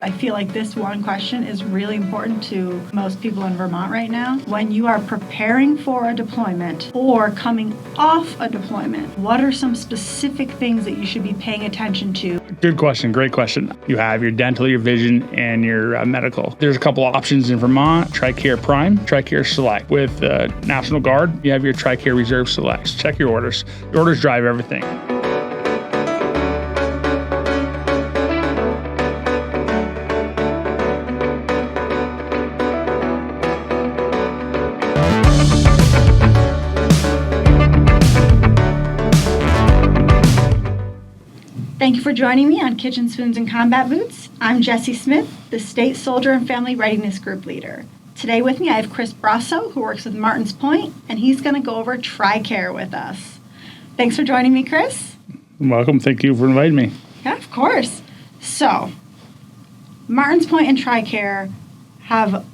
I feel like this one question is really important to most people in Vermont right now. When you are preparing for a deployment or coming off a deployment, what are some specific things that you should be paying attention to? Good question. Great question. You have your dental, your vision, and your medical. There's a couple options in Vermont: TRICARE Prime, TRICARE Select. With National Guard, you have your TRICARE Reserve Selects. Check your orders. Your orders drive everything. Thank you for joining me on Kitchen Spoons and Combat Boots. I'm Jessy Smith, the State Soldier and Family Readiness Group Leader. Today with me I have Chris Brosseau, who works with Martinspoint, and he's going to go over TRICARE with us. Thanks for joining me, Chris. Welcome. Thank you for inviting me. Yeah, of course. So, Martinspoint and TRICARE have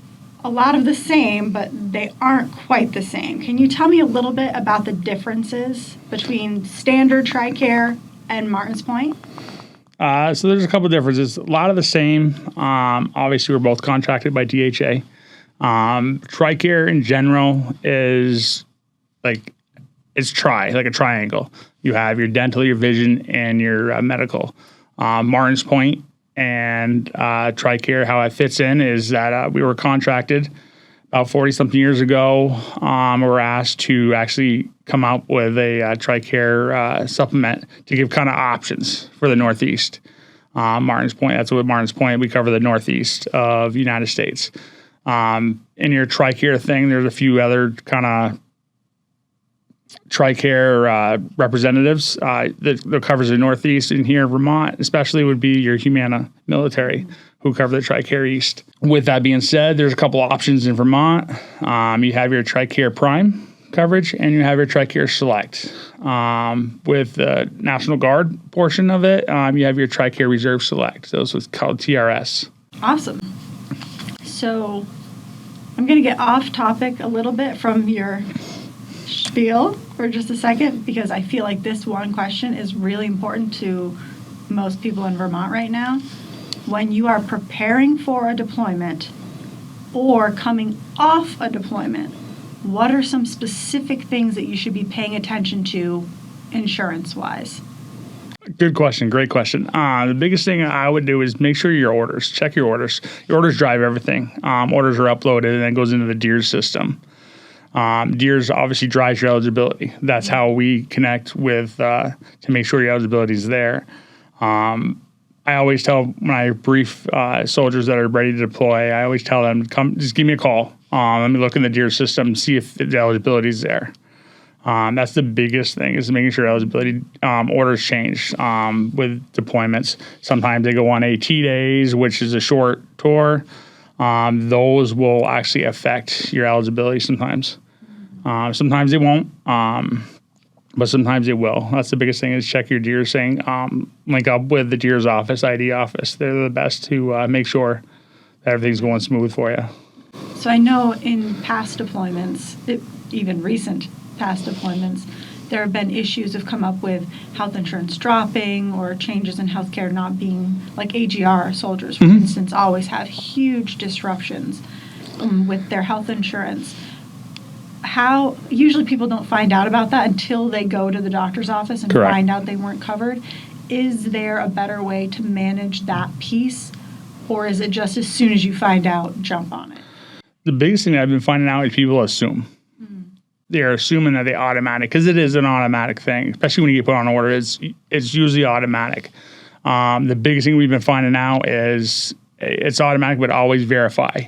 a lot of the same, but they aren't quite the same. Can you tell me a little bit about the differences between standard TRICARE and Martinspoint? So there's a couple differences. A lot of the same. Obviously, we're both contracted by DHA. TRICARE in general is like a triangle. You have your dental, your vision, and your medical. Martinspoint and TRICARE, how it fits in is that we were contracted about 40-something years ago. We were asked to actually come out with a TRICARE supplement to give kind of options for the Northeast. Martinspoint, that's what Martinspoint, we cover the Northeast of the United States. In your TRICARE thing, there's a few other kind of TRICARE representatives that covers the Northeast. And here in Vermont, especially, would be your Humana military, who cover the TRICARE East. With that being said, there's a couple options in Vermont. You have your TRICARE Prime coverage, and you have your TRICARE Select. With the National Guard portion of it, you have your TRICARE Reserve Select. Those was called TRS. Awesome. So I'm going to get off topic a little bit from your spiel for just a second, because I feel like this one question is really important to most people in Vermont right now. When you are preparing for a deployment or coming off a deployment, what are some specific things that you should be paying attention to insurance-wise? Good question. Great question. The biggest thing I would do is make sure your orders. Check your orders. Your orders drive everything. Orders are uploaded and then goes into the DEERS system. DEERS obviously drives your eligibility. That's how we connect with to make sure your eligibility is there. I always tell, when I brief soldiers that are ready to deploy, I always tell them, come, just give me a call. Let me look in the DEERS system, see if the eligibility is there. That's the biggest thing, is making sure eligibility orders change with deployments. Sometimes they go on AT days, which is a short tour. Those will actually affect your eligibility sometimes. Sometimes they won't, but sometimes they will. That's the biggest thing, is check your DEERS thing. Link up with the DEERS office, ID office. They're the best to make sure that everything's going smooth for you. So I know in past deployments, even recent past deployments, there have been issues have come up with health insurance dropping or changes in healthcare not being, like AGR soldiers, for instance, always have huge disruptions with their health insurance. How usually people don't find out about that until they go to the doctor's office and Correct. Find out they weren't covered. Is there a better way to manage that piece, or is it just as soon as you find out, jump on it? The biggest thing that I've been finding out is people assume. They're assuming that they automatic, because it is an automatic thing, especially when you get put on order. It's usually automatic. The biggest thing we've been finding out is it's automatic, but always verify.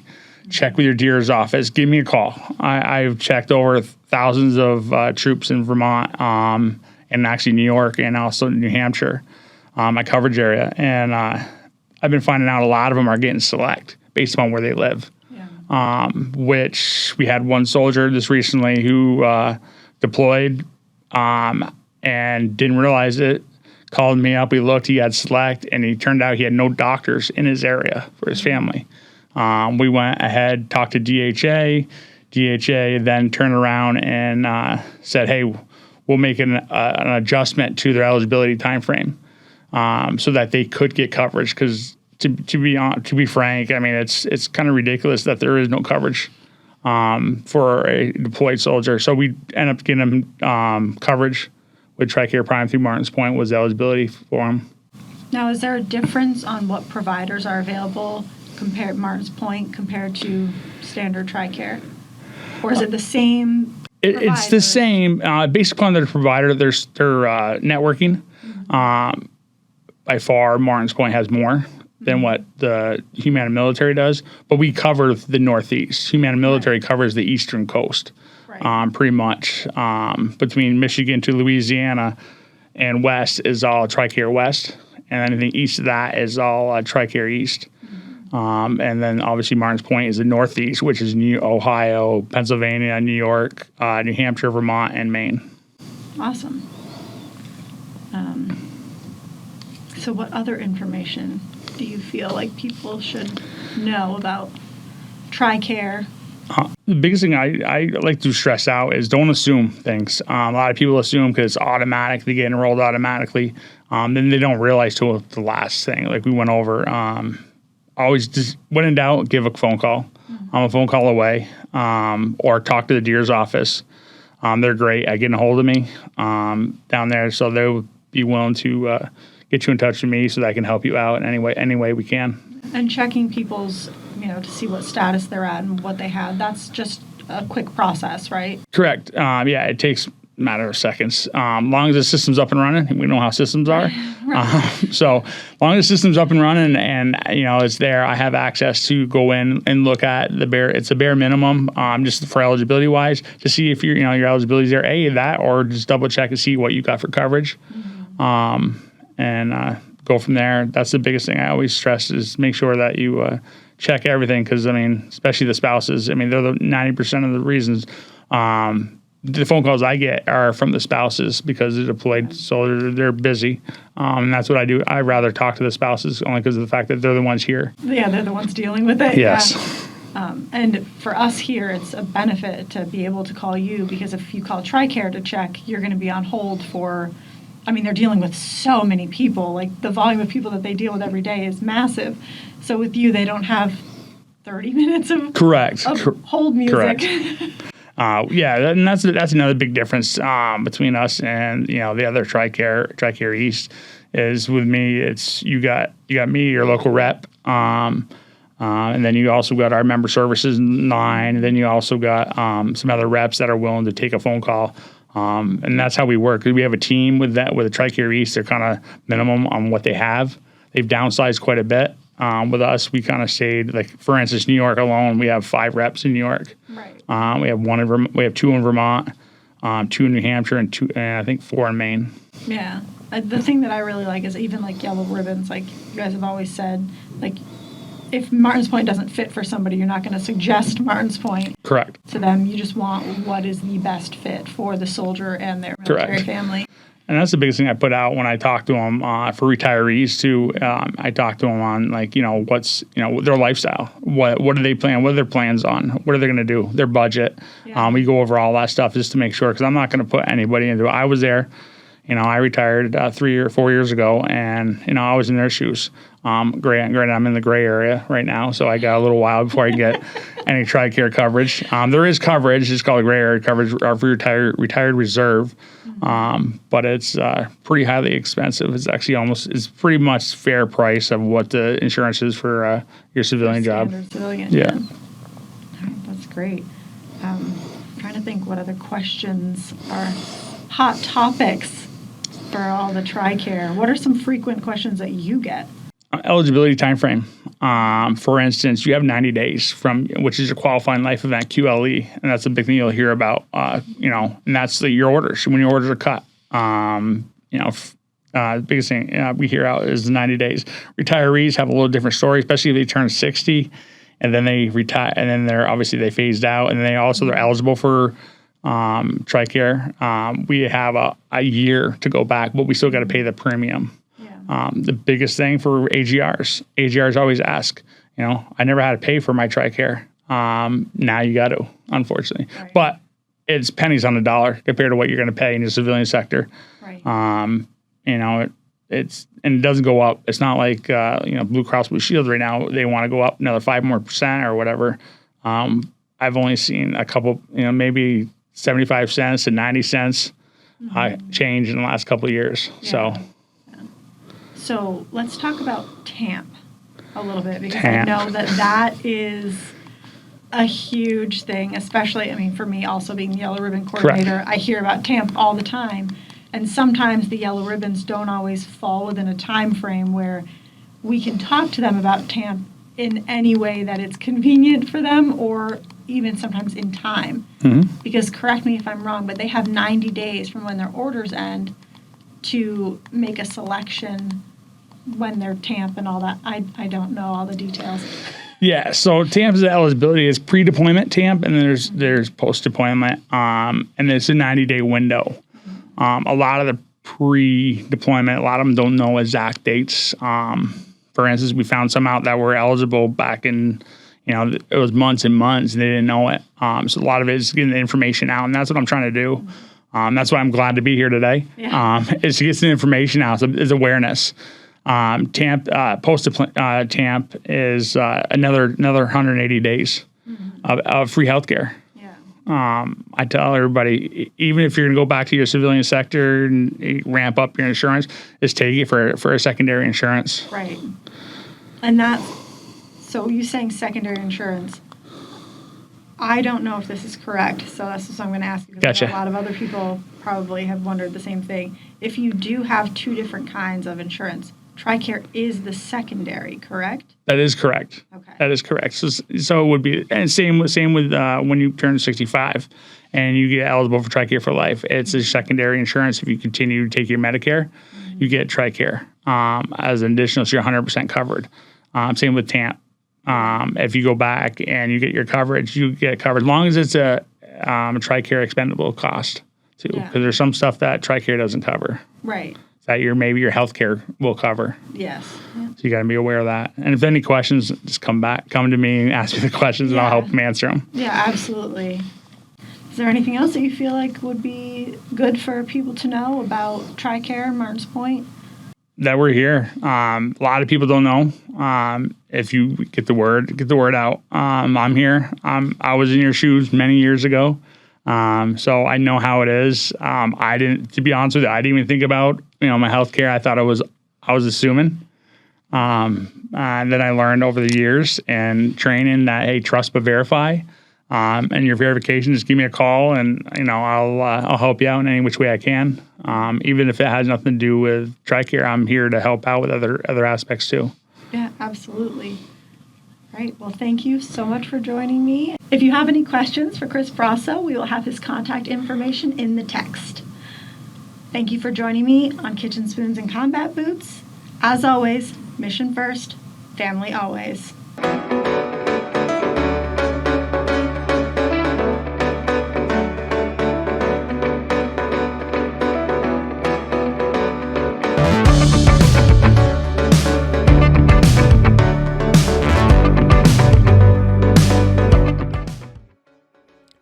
Check with your DEERS office. Give me a call. I've checked over thousands of troops in Vermont, and actually New York, and also New Hampshire, my coverage area. And I've been finding out a lot of them are getting select based upon where they live. Which we had one soldier just recently who deployed and didn't realize it, called me up, we looked, he had select, and he turned out he had no doctors in his area for his family. We went ahead, talked to DHA. DHA then turned around and said, hey, we'll make an adjustment to their eligibility time frame so that they could get coverage, because to be frank, I mean, it's kind of ridiculous that there is no coverage for a deployed soldier. So we end up getting them coverage with TRICARE Prime through Martinspoint was the eligibility for them. Now, is there a difference on what providers are available Martinspoint compared to standard TRICARE? Or is it the same? It's the same. Based upon their provider, their networking. By far, Martinspoint has more than what the Humana Military does, but we cover the Northeast. Humana Military covers the eastern coast, pretty much. Between Michigan to Louisiana and west is all TRICARE West, and anything east of that is all TRICARE East. And then obviously Martinspoint is the Northeast, which is Ohio, Pennsylvania, New York, New Hampshire, Vermont, and Maine. Awesome. So what other information do you feel like people should know about TRICARE? The biggest thing I like to stress out is don't assume things. A lot of people assume because it's automatic, they get enrolled automatically. Then they don't realize till the last thing, like we went over. Always just when in doubt, give a phone call. I'm a phone call away, or talk to the DEER's office. They're great at getting a hold of me down there, so they'll be willing to get you in touch with me so that I can help you out in any way we can. And checking people's, to see what status they're at and what they have. That's just a quick process, right? Correct. Yeah, it takes a matter of seconds. Long as the system's up and running, we know how systems are. So long as the system's up and running and it's there, I have access to go in and look at it's a bare minimum, just for eligibility wise, to see if your eligibility is there, that, or just double check and see what you got for coverage. And go from there. That's the biggest thing I always stress is make sure that you check everything because, especially the spouses, they're the 90% of the reasons the phone calls I get are from the spouses because they're deployed, so they're busy. And that's what I do. I rather talk to the spouses only because of the fact that they're the ones here. Yeah, they're the ones dealing with it. Yes. Yeah. And for us here, it's a benefit to be able to call you because if you call TRICARE to check, you're going to be on hold for... they're dealing with so many people. Like, the volume of people that they deal with every day is massive. So with you, they don't have 30 minutes of hold music. Correct. And that's another big difference between us and the other TRICARE East is with me. It's you got me, your local rep, and then you also got our member services line, and then you also got some other reps that are willing to take a phone call. And that's how we work. We have a team with the TRICARE East. They're kind of minimum on what they have. They've downsized quite a bit. With us, we kind of stayed, like, for instance, New York alone, we have 5 reps in New York. Right. We have 2 in Vermont, 2 in New Hampshire, and 2, and I think 4 in Maine. Yeah. The thing that I really like is even like yellow ribbons, like you guys have always said, like, if Martinspoint doesn't fit for somebody, you're not going to suggest Martinspoint. Correct. To them. You just want what is the best fit for the soldier and their military family. And that's the biggest thing I put out when I talk to them for retirees too. I talk to them on what's their lifestyle. What do they plan? What are their plans on? What are they going to do? Their budget. Yeah. We go over all that stuff just to make sure because I'm not going to put anybody into it. I was there. I retired 3 or 4 years ago, and I was in their shoes. Granted, I'm in the gray area right now, so I got a little while before I get any TRICARE coverage. There is coverage; it's called gray area coverage for retired reserve, but it's pretty highly expensive. It's actually it's pretty much fair price of what the insurance is for your civilian job. Civilian. Yeah. All right, that's great. Trying to think what other questions are hot topics for all the TRICARE. What are some frequent questions that you get? Eligibility time frame. For instance, you have 90 days from which is your qualifying life event QLE, and that's a big thing you'll hear about. And that's your orders when your orders are cut. The biggest thing we hear out is the 90 days. Retirees have a little different story, especially if they turn 60 and then they retire, and then they phased out, and then they're eligible for TRICARE. We have a year to go back, but we still got to pay the premium. Yeah. The biggest thing for AGRs always ask, I never had to pay for my TRICARE. Now you got to, unfortunately. Right. But it's pennies on the dollar compared to what you're going to pay in the civilian sector. Right. and it doesn't go up. It's not like Blue Cross Blue Shield right now. They want to go up another 5% more or whatever. I've only seen a couple, maybe 75 cents to 90 cents change in the last couple of years. Yeah. So let's talk about TAMP a little bit, because TAMP. I know that is a huge thing, especially, for me also being the Yellow Ribbon coordinator. Correct. I hear about TAMP all the time, and sometimes the Yellow Ribbons don't always fall within a time frame where we can talk to them about TAMP in any way that it's convenient for them, or even sometimes in time. Mm-hmm. Because, correct me if I'm wrong, but they have 90 days from when their orders end to make a selection when they're TAMP and all that. I don't know all the details. Yeah, so TAMP's eligibility is pre-deployment TAMP, and there's post-deployment, and it's a 90-day window. A lot of the pre-deployment, a lot of them don't know exact dates. For instance, we found some out that were eligible back in, it was months and months, and they didn't know it. So a lot of it is getting the information out, and that's what I'm trying to do. That's why I'm glad to be here today, is to get some information out, is awareness. TAMP, post-TAMP is another 180 days of free healthcare. I tell everybody, even if you're going to go back to your civilian sector and ramp up your insurance, is take it for a secondary insurance. Right. And so you saying secondary insurance, I don't know if this is correct, so that's what I'm going to ask you, because Gotcha. A lot of other people probably have wondered the same thing. If you do have two different kinds of insurance, TRICARE is the secondary, correct? That is correct. Okay. That is correct. So it would be, and same with when you turn 65 and you get eligible for TRICARE for life. It's a secondary insurance. If you continue to take your Medicare, you get TRICARE as an additional, so you're 100% covered. Same with TAMP. If you go back and you get your coverage, you get covered, as long as it's a TRICARE expendable cost too, because there's some stuff that TRICARE doesn't cover. Right. That maybe your healthcare will cover. Yes. Yeah. So you got to be aware of that. And if any questions, just come to me and ask me the questions, and I'll help them answer them. Yeah, absolutely. Is there anything else that you feel like would be good for people to know about TRICARE, Martinspoint? That we're here. A lot of people don't know. If you get the word out. I'm here. I was in your shoes many years ago. So I know how it is. To be honest with you, I didn't even think about, my health care. I thought I was assuming. And then I learned over the years and training that, hey, trust but verify. And your verification, just give me a call, and I'll help you out in any which way I can. Even if it has nothing to do with TRICARE, I'm here to help out with other aspects too. Yeah, absolutely. Right. Well, thank you so much for joining me. If you have any questions for Chris Brosseau, we will have his contact information in the text. Thank you for joining me on Kitchen Spoons and Combat Boots. As always, mission first, family always.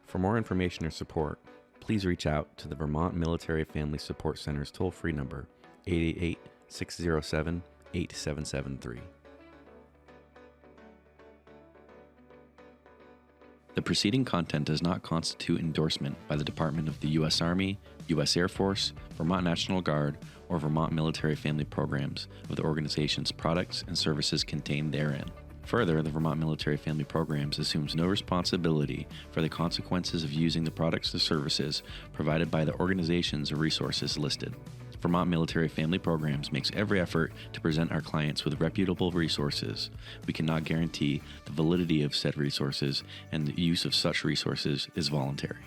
For more information or support, please reach out to the Vermont Military Family Support Center's toll-free number, 888-607-8773. The preceding content does not constitute endorsement by the Department of the U.S. Army, U.S. Air Force, Vermont National Guard, or Vermont Military Family Programs of the organization's products and services contained therein. Further, the Vermont Military Family Programs assumes no responsibility for the consequences of using the products or services provided by the organizations or resources listed. Vermont Military Family Programs makes every effort to present our clients with reputable resources. We cannot guarantee the validity of said resources, and the use of such resources is voluntary.